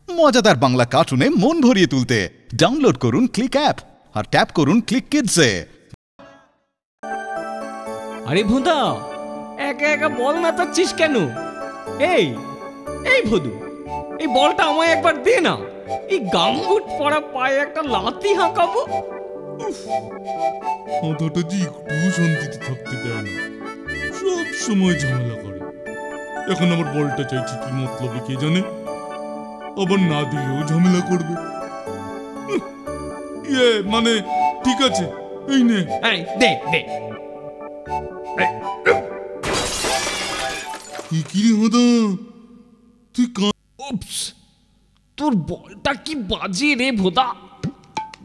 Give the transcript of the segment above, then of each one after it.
মজাদার বাংলা কার্টুনে মন ভরিয়ে তুলতে ডাউনলোড করুন ক্লিক অ্যাপ আর ট্যাপ করুন ক্লিক কিডসে। আরে ভোঁদা, একা একা বল নাচাচ্ছিস কেন? এই এই ভদু, এই বলটা আমায় একবার দে না। এই গামবুট পরা পায়ে একটা লাথি হাঁকাবো। মাথাটা যে একটু শান্তিতে থাকতে দেয় না, সব সময় ঝামেলা করে। এখন আবার বলটা চাইছি কি মতলবে কে জানে, আবার না দিলেও ঝামেলা করবে। মানে ঠিক আছে, এই নে। এই দে দে। কি রে হদা, তুই উপস, তোর বলটা কি বাজে রে ভোদা।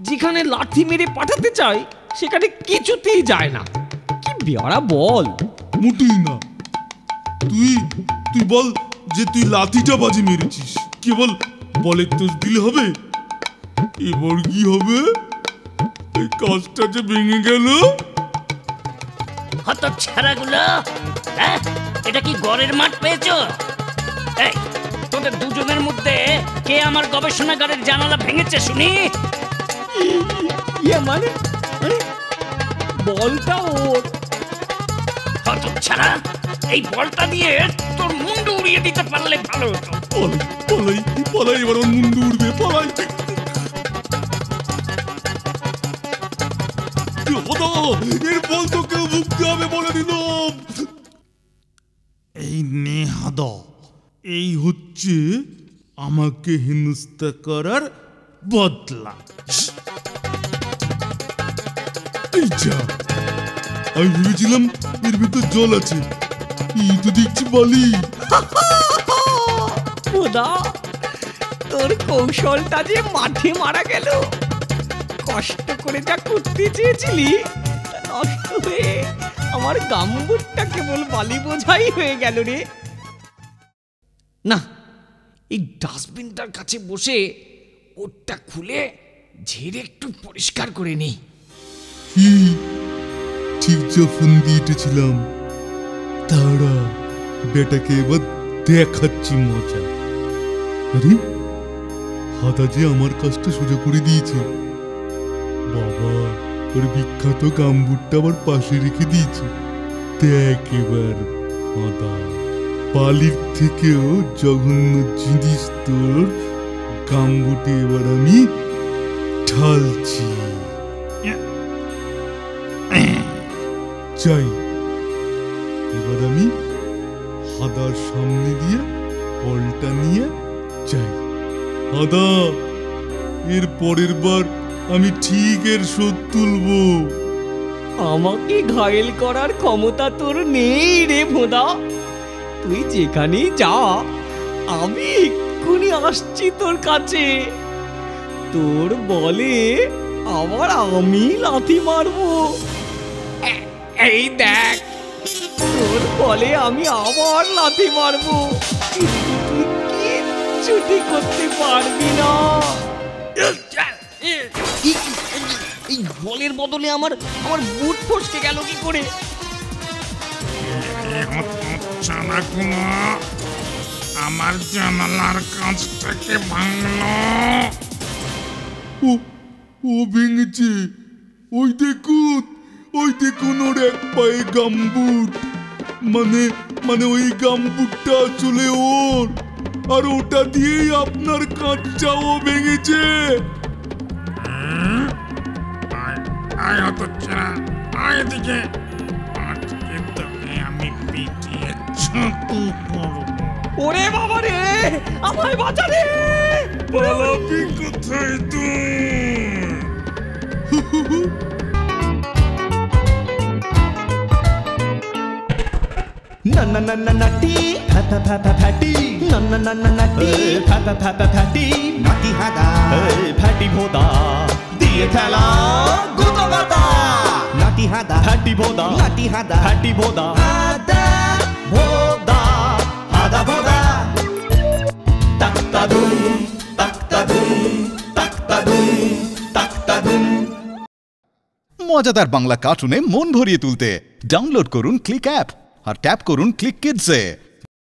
যেখানে লাথি মেরে পাঠাতে চাই সেখানে কিছুতেই যায় না। কি বেয়ারা বল। মোটেই না। তুই বল যে তুই লাথিটা বাজে মেরেছিস, কেবল বলের তোষ দিলে হবে? এবার কি হবে? এই কাজটা যে ভেঙে গেল। হত ছাড়াগুলো, এটা কি গড়ের মাঠ পেয়েছো? এই তোদের দুজনের মধ্যে কে আমার গবেষণাগারের জানালা ভেঙেছে শুনি? মানে বলটা ওর। হত ছাড়া, এই বলটা দিয়ে তোর মুন্ডু উড়িয়ে দিতে পারলে ভালো হতো। পলাই এবার ওর মুন্ডু উড়বে, পলাই। এর বল তো কেউ মুক্তি হবে বলে দিলাম। এই নে হাদা, এই হচ্ছে আমাকে হেনস্থা করার বদলা। এই যা, আমি ভেবেছিলাম এর ভিতর জল আছে, এই তো দেখছি বালি। খোদা, তোর কৌশলটা যে মাঠে মারা গেল। কষ্ট করে যা করতে চেয়েছিলি নষ্ট হয়ে আমার গামবুটটা কেবল বালি বোঝাই হয়ে গেল রে। না, এই ডাস্টবিনটার কাছে বসে ওটা খুলে ঝেড়ে একটু পরিষ্কার করে নি। ঠিক যখন দিয়েছিলাম, তারা বেটাকে এবার দেখাচ্ছি মজা। আরে হাদা যে আমার কাজটা সোজা করে দিয়েছে। বাবা, ওর বিখ্যাত গামবুটটা আবার পাশে রেখে দিয়েছে। দেখ এবার হাদা, বালির থেকেও জঘন্য জিনিস তোর গামবুটে এবার আমি ঢালছি। যাই, এবার আমি হাদার সামনে দিয়ে বলটা নিয়ে যাই। হাদা, এর পরের বার আমি ঠিক এর শোধ তুলব। আমাকে ঘায়েল করার ক্ষমতা তোর নেই রে ভোদা। তুই যেখানেই যা, আমি এক্ষুনি আসছি তোর কাছে। তোর বলে আবার আমি লাথি মারবো। এই দেখ, তোর বলে আমি আবার লাথি মারবো, কিন্তু তুই কিচ্ছুটি করতে পারবি না। এই বলের বদলে আমার বুট ফসকে গেল কি করে? আমার জানালার কাঁচটাকে ভাঙলো। ও ভেঙেছে। ওই দেখুন ওর এক পায়ে গামবুট। মানে ওই গামবুটটা চলে ওর, আর ওটা দিয়েই আপনার কাঁচটাও ভেঙেছে। এদিকে আজকে তোকে আমি পিটিয়ে ছাতু করব। ওরে বাবা রে, আমায় বাঁচা রে। পালাবি কোথায় তুই? না না না না নাটি ফাটা ফাটা ফাটি, না না না না নাটি ফাটা ফাটা ফাটি, নাটি হাদা ফাটি ভোদা দিয়ে খেলা গোতা গোতা। নাটি হাদা ফাটি ভোদা, নাটি হাদা ফাটি ভোদা, হাদা ভোদা, হাদা ভোদা। তাক্তা ধুম তাক্তা ধুম তাক্তা ধুম তাক্তা ধুম। মজাদার বাংলা কার্টুনে মন ভরিয়ে তুলতে ডাউনলোড করুন ক্লিক অ্যাপ আর ট্যাপ করুন ক্লিক কিডসে।